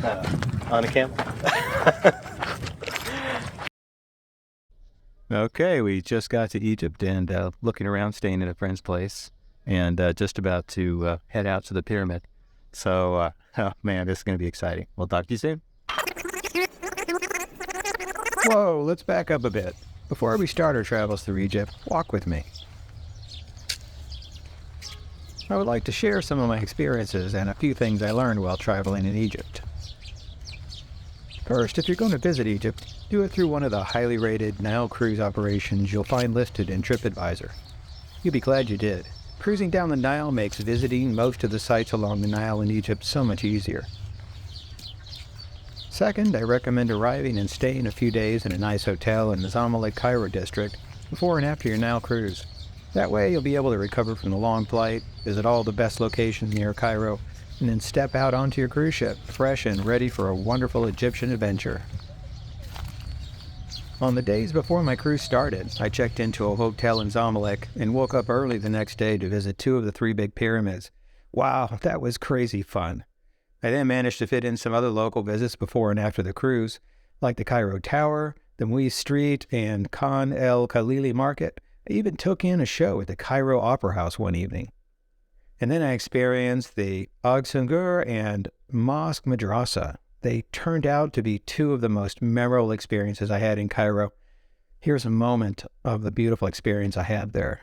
On a camel. Okay, we just got to Egypt and looking around, staying at a friend's place, and just about to head out to the pyramid. So, oh man, this is going to be exciting. We'll talk to you soon. Whoa, let's back up a bit. Before we start our travels through Egypt, walk with me. I would like to share some of my experiences and a few things I learned while traveling in Egypt. First, if you're going to visit Egypt, do it through one of the highly rated Nile cruise operations you'll find listed in TripAdvisor. You'll be glad you did. Cruising down the Nile makes visiting most of the sites along the Nile in Egypt so much easier. Second, I recommend arriving and staying a few days in a nice hotel in the Zamalek Cairo district before and after your Nile cruise. That way you'll be able to recover from the long flight, visit all the best locations near Cairo, and then step out onto your cruise ship, fresh and ready for a wonderful Egyptian adventure. On the days before my cruise started, I checked into a hotel in Zamalek and woke up early the next day to visit 2 of the 3 big pyramids. Wow, that was crazy fun. I then managed to fit in some other local visits before and after the cruise, like the Cairo Tower, the Muiz Street, and Khan el Khalili Market. I even took in a show at the Cairo Opera House one evening. And then I experienced the Ag Sungur and Mosque Madrasa. They turned out to be 2 of the most memorable experiences I had in Cairo. Here's a moment of the beautiful experience I had there.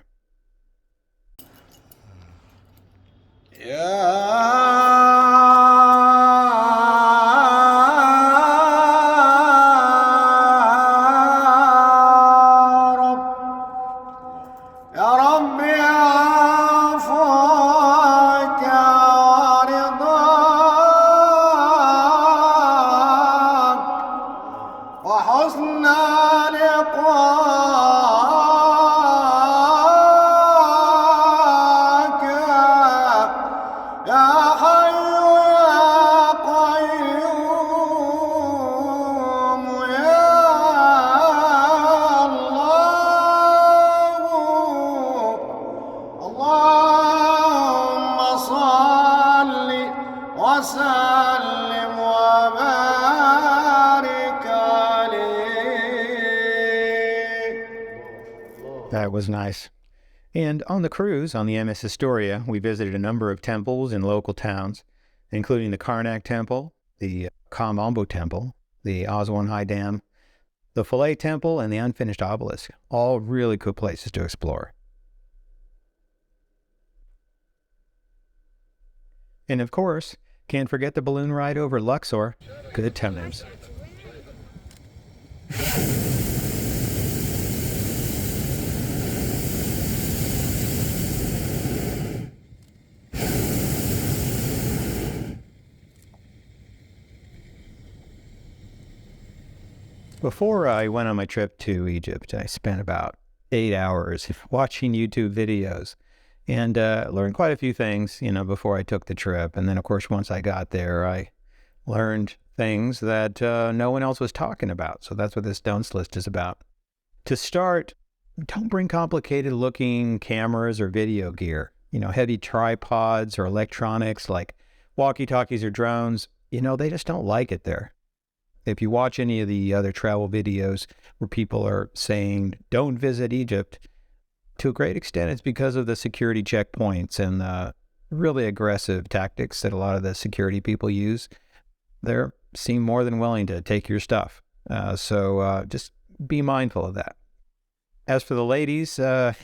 That was nice. And on the cruise, on the MS Astoria, we visited a number of temples in local towns, including the Karnak Temple, the Kamambo Temple, the Aswan High Dam, the Philae Temple, and the Unfinished Obelisk. All really cool places to explore. And of course, can't forget the balloon ride over Luxor. Good times. Before I went on my trip to Egypt, I spent about 8 hours watching YouTube videos and learned quite a few things, before I took the trip. And then, of course, once I got there, I learned things that no one else was talking about. So that's what this don'ts list is about. To start, don't bring complicated looking cameras or video gear. Heavy tripods or electronics like walkie-talkies or drones, they just don't like it there. If you watch any of the other travel videos where people are saying, don't visit Egypt, to a great extent, it's because of the security checkpoints and the really aggressive tactics that a lot of the security people use. They seem more than willing to take your stuff. So just be mindful of that. As for the ladies, I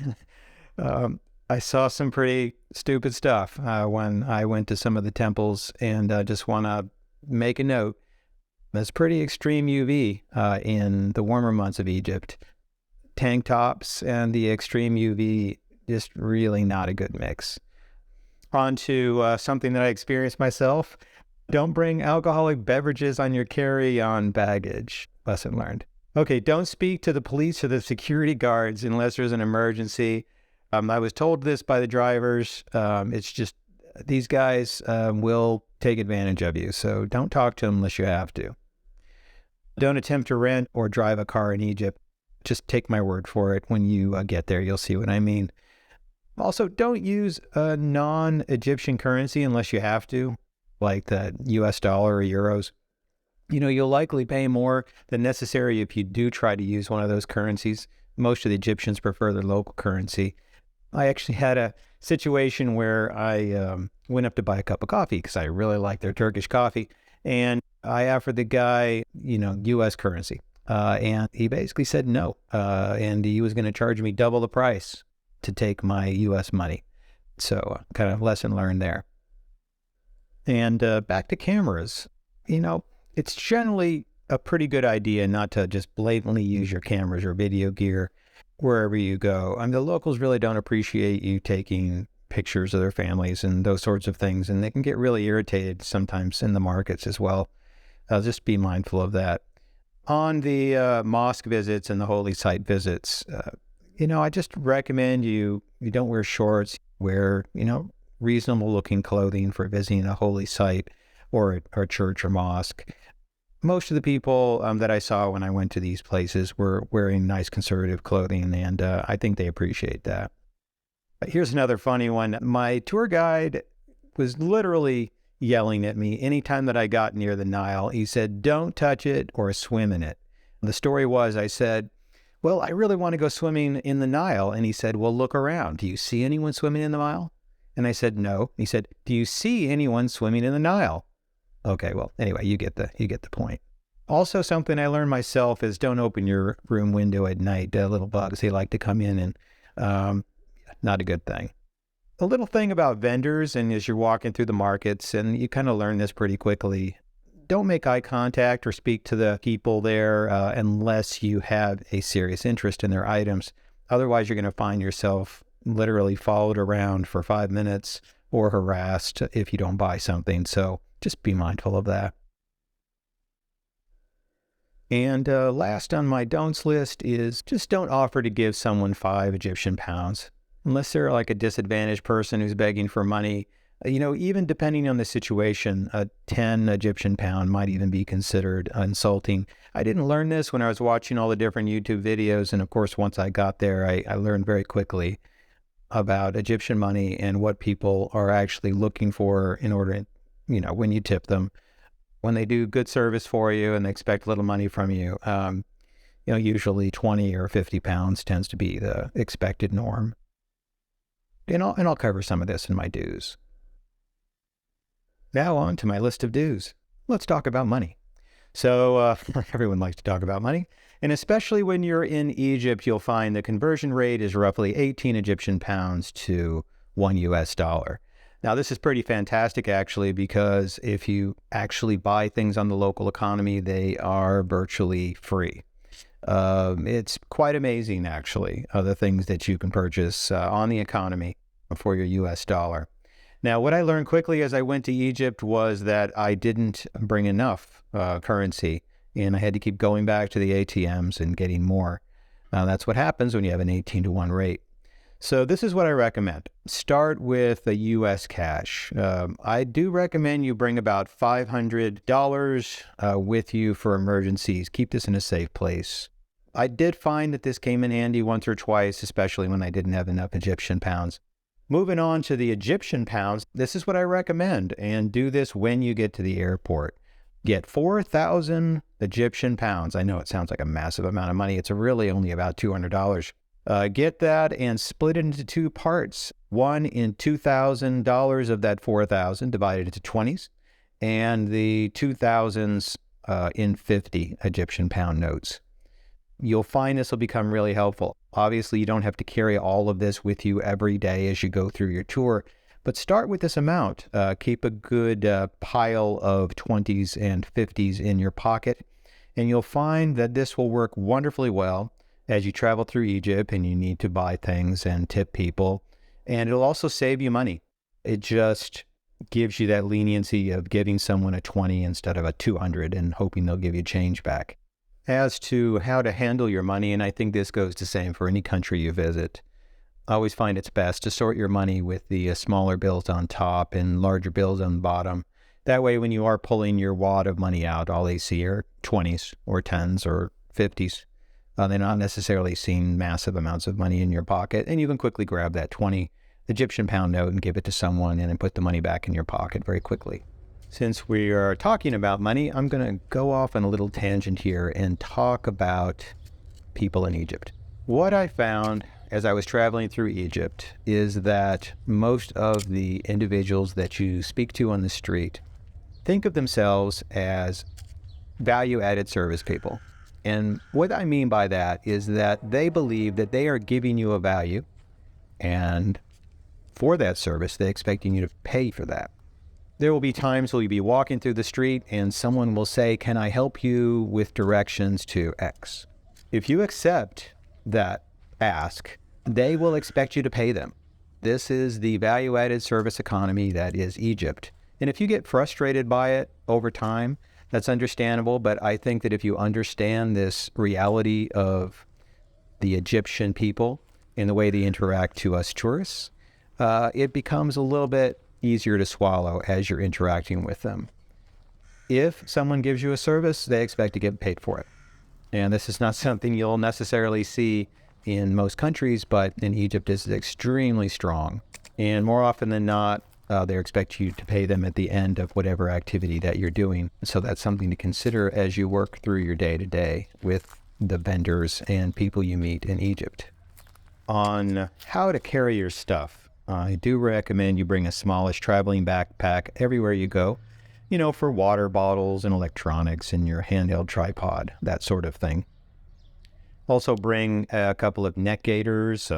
saw some pretty stupid stuff when I went to some of the temples, and just want to make a note. It's pretty extreme UV in the warmer months of Egypt. Tank tops and the extreme UV, just really not a good mix. On to something that I experienced myself. Don't bring alcoholic beverages on your carry-on baggage. Lesson learned. Okay, don't speak to the police or the security guards unless there's an emergency. I was told this by the drivers. It's just these guys will take advantage of you, so don't talk to them unless you have to. Don't attempt to rent or drive a car in Egypt. Just take my word for it. When you get there, you'll see what I mean. Also, don't use a non-Egyptian currency unless you have to, like the US dollar or euros. You'll likely pay more than necessary if you do try to use one of those currencies. Most of the Egyptians prefer their local currency. I actually had a situation where I went up to buy a cup of coffee because I really like their Turkish coffee. And I offered the guy, U.S. currency. And he basically said no. And he was going to charge me double the price to take my U.S. money. So kind of lesson learned there. And back to cameras. It's generally a pretty good idea not to just blatantly use your cameras or video gear wherever you go. The locals really don't appreciate you taking pictures of their families and those sorts of things, and they can get really irritated sometimes in the markets as well. Just be mindful of that. On the mosque visits and the holy site visits, I just recommend you don't wear shorts, wear, reasonable looking clothing for visiting a holy site or a church or mosque. Most of the people that I saw when I went to these places were wearing nice conservative clothing, and I think they appreciate that. Here's another funny one. My tour guide was literally yelling at me anytime that I got near the Nile. He said, "Don't touch it or swim in it." The story was, I said, "Well, I really want to go swimming in the Nile." And he said, "Well, look around. Do you see anyone swimming in the Nile?" And I said, "No." He said, "Do you see anyone swimming in the Nile?" Okay, well, anyway, you get the point. Also, something I learned myself is don't open your room window at night. Little bugs, they like to come in, and not a good thing. A little thing about vendors, and as you're walking through the markets, and you kind of learn this pretty quickly, don't make eye contact or speak to the people there unless you have a serious interest in their items. Otherwise, you're going to find yourself literally followed around for 5 minutes or harassed if you don't buy something. So just be mindful of that. And last on my don'ts list is just don't offer to give someone 5 Egyptian pounds. Unless they're like a disadvantaged person who's begging for money. Even depending on the situation, a 10 Egyptian pound might even be considered insulting. I didn't learn this when I was watching all the different YouTube videos. And of course, once I got there, I learned very quickly about Egyptian money and what people are actually looking for in order, when you tip them. When they do good service for you and they expect little money from you, usually 20 or 50 pounds tends to be the expected norm. And I'll cover some of this in my do's. Now on to my list of do's. Let's talk about money. So everyone likes to talk about money. And especially when you're in Egypt, you'll find the conversion rate is roughly 18 Egyptian pounds to $1 US. Now, this is pretty fantastic, actually, because if you actually buy things on the local economy, they are virtually free. It's quite amazing, actually, the things that you can purchase on the economy for your US dollar. Now, what I learned quickly as I went to Egypt was that I didn't bring enough currency, and I had to keep going back to the ATMs and getting more. That's what happens when you have an 18-to-1 rate. So this is what I recommend. Start with the U.S. cash. I do recommend you bring about $500 with you for emergencies. Keep this in a safe place. I did find that this came in handy once or twice, especially when I didn't have enough Egyptian pounds. Moving on to the Egyptian pounds, this is what I recommend, and do this when you get to the airport. Get 4,000 Egyptian pounds. I know it sounds like a massive amount of money. It's really only about $200. Get that and split it into 2 parts. One in $2,000 of that 4,000 divided into 20s, and the 2,000s in 50 Egyptian pound notes. You'll find this will become really helpful. Obviously, you don't have to carry all of this with you every day as you go through your tour, but start with this amount. Keep a good pile of 20s and 50s in your pocket, and you'll find that this will work wonderfully well as you travel through Egypt and you need to buy things and tip people, and it'll also save you money. It just gives you that leniency of giving someone a 20 instead of a 200 and hoping they'll give you change back. As to how to handle your money, and I think this goes the same for any country you visit, I always find it's best to sort your money with the smaller bills on top and larger bills on the bottom. That way, when you are pulling your wad of money out, all they see are 20s or 10s or 50s. They're not necessarily seeing massive amounts of money in your pocket, and you can quickly grab that 20 Egyptian pound note and give it to someone and then put the money back in your pocket very quickly. Since we are talking about money, I'm going to go off on a little tangent here and talk about people in Egypt. What I found as I was traveling through Egypt is that most of the individuals that you speak to on the street think of themselves as value-added service people. And what I mean by that is that they believe that they are giving you a value, and for that service, they're expecting you to pay for that. There will be times where you'll be walking through the street and someone will say, "Can I help you with directions to X?" If you accept that ask, they will expect you to pay them. This is the value-added service economy that is Egypt. And if you get frustrated by it over time, that's understandable. But I think that if you understand this reality of the Egyptian people and the way they interact to us tourists, it becomes a little bit easier to swallow as you're interacting with them. If someone gives you a service, they expect to get paid for it. And this is not something you'll necessarily see in most countries, but in Egypt it's extremely strong. And more often than not, they expect you to pay them at the end of whatever activity that you're doing. So that's something to consider as you work through your day-to-day with the vendors and people you meet in Egypt. On how to carry your stuff, I do recommend you bring a smallish traveling backpack everywhere you go, for water bottles and electronics and your handheld tripod, that sort of thing. Also bring a couple of neck gaiters,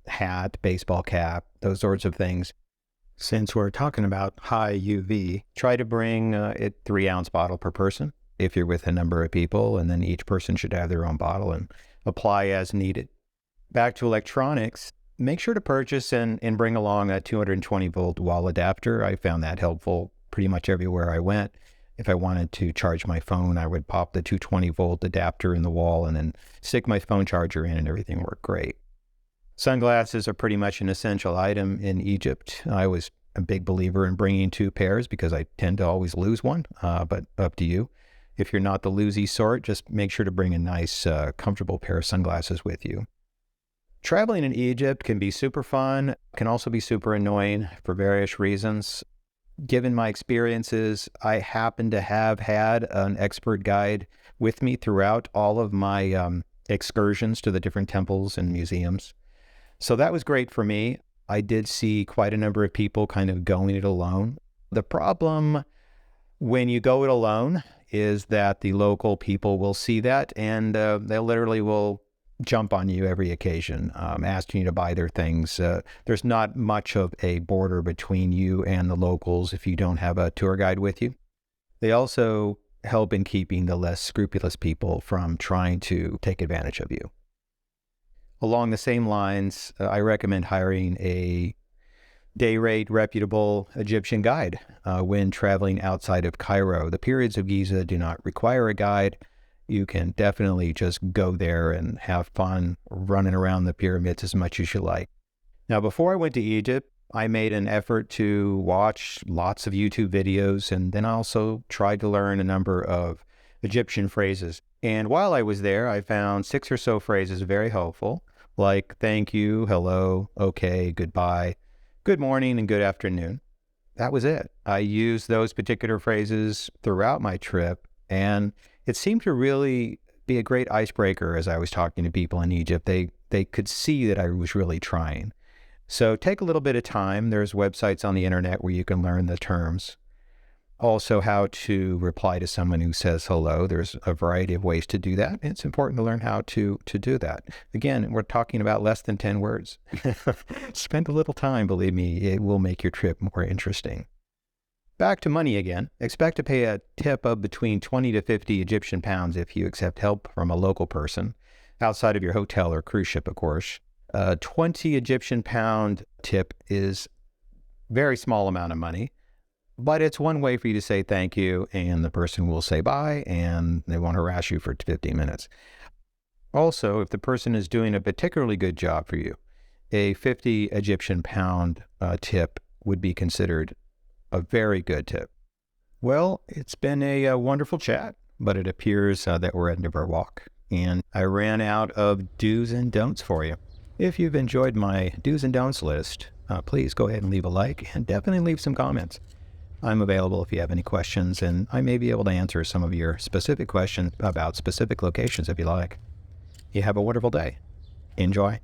hat, baseball cap, those sorts of things. Since we're talking about high UV, try to bring a 3-ounce bottle per person if you're with a number of people, and then each person should have their own bottle and apply as needed. Back to electronics, make sure to purchase and bring along a 220-volt wall adapter. I found that helpful pretty much everywhere I went. If I wanted to charge my phone, I would pop the 220-volt adapter in the wall and then stick my phone charger in, and everything worked great. Sunglasses are pretty much an essential item in Egypt. I was a big believer in bringing 2 pairs because I tend to always lose one, but up to you. If you're not the loosey sort, just make sure to bring a nice, comfortable pair of sunglasses with you. Traveling in Egypt can be super fun, can also be super annoying for various reasons. Given my experiences, I happen to have had an expert guide with me throughout all of my excursions to the different temples and museums. So that was great for me. I did see quite a number of people kind of going it alone. The problem when you go it alone is that the local people will see that, and they literally will jump on you every occasion, asking you to buy their things. There's not much of a border between you and the locals if you don't have a tour guide with you. They also help in keeping the less scrupulous people from trying to take advantage of you. Along the same lines, I recommend hiring a day rate, reputable Egyptian guide when traveling outside of Cairo. The periods of Giza do not require a guide. You can definitely just go there and have fun running around the pyramids as much as you like. Now, before I went to Egypt, I made an effort to watch lots of YouTube videos, and then I also tried to learn a number of Egyptian phrases. And while I was there, I found 6 or so phrases very helpful, like thank you, hello, okay, goodbye, good morning, and good afternoon. That was it. I used those particular phrases throughout my trip, and it seemed to really be a great icebreaker as I was talking to people in Egypt. They could see that I was really trying. So take a little bit of time. There's websites on the internet where you can learn the terms. Also, how to reply to someone who says hello. There's a variety of ways to do that. It's important to learn how to do that. Again, we're talking about less than 10 words. Spend a little time, believe me, it will make your trip more interesting. Back to money again. Expect to pay a tip of between 20 to 50 Egyptian pounds if you accept help from a local person, outside of your hotel or cruise ship, of course. 20 Egyptian pound tip is a very small amount of money, but it's one way for you to say thank you, and the person will say bye, and they won't harass you for 15 minutes. Also, if the person is doing a particularly good job for you, a 50 Egyptian pound tip would be considered a very good tip. Well, it's been a wonderful chat, but it appears that we're at the end of our walk, and I ran out of do's and don'ts for you. If you've enjoyed my do's and don'ts list, please go ahead and leave a like and definitely leave some comments. I'm available if you have any questions, and I may be able to answer some of your specific questions about specific locations if you like. You have a wonderful day. Enjoy.